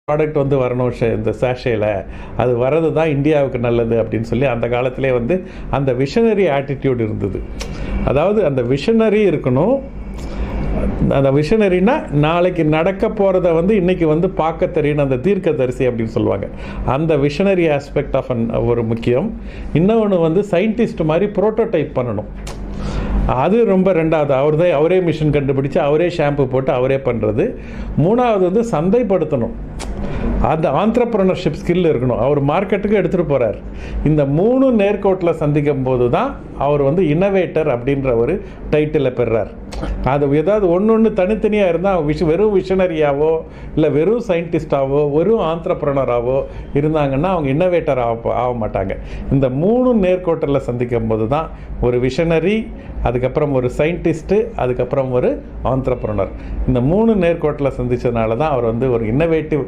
Product வந்து வரணும் இந்த சேஷேல, அது வர்றது தான் இந்தியாவுக்கு நல்லது அப்படின்னு சொல்லி அந்த காலத்திலே வந்து அந்த விஷனரி ஆட்டிடியூட் இருந்தது. அதாவது அந்த விஷனரி இருக்கணும். அந்த விஷனரினா நாளைக்கு நடக்க போகிறத வந்து இன்றைக்கி வந்து பார்க்க தெரியணும், அந்த தீர்க்கதரிசி அப்படின்னு சொல்லுவாங்க. அந்த விஷனரி ஆஸ்பெக்ட் ஆஃப் ஒரு முக்கியம். இன்னொன்று வந்து சயின்டிஸ்ட் மாதிரி ப்ரோட்டோடைப் பண்ணணும். அது ரொம்ப ரெண்டாவது. அவரே மிஷின் கண்டுபிடிச்சு அவரே ஷாம்பு போட்டு அவரே பண்ணுறது. மூணாவது வந்து சந்தைப்படுத்தணும். அந்த ஆண்டர்ப்ரனர்ஷிப் ஸ்கில் இருக்கணும். அவர் மார்க்கெட்டுக்கு எடுத்துகிட்டு போகிறார். இந்த 3 நேர்கோட்டில் சந்திக்கும் போது தான் அவர் வந்து இன்னோவேட்டர் அப்படின்ற ஒரு டைட்டிலை பெறுறார். அது ஏதாவது ஒன்று தனித்தனியாக இருந்தால் வெறும் விஷனரியாவோ இல்லை வெறும் சயின்டிஸ்டாவோ வெறும் ஆண்டர்ப்ரனராகவோ இருந்தாங்கன்னா அவங்க இன்னோவேட்டர் ஆக மாட்டாங்க. இந்த 3 நேர்கோட்டில் சந்திக்கும் போது தான் ஒரு விஷனரி, அதுக்கப்புறம் ஒரு சயின்டிஸ்ட்டு, அதுக்கப்புறம் ஒரு ஆண்டர்ப்ரனர். இந்த 3 நேர்கோட்டில் சந்தித்ததுனால தான் அவர் வந்து ஒரு இன்னோவேட்டிவ்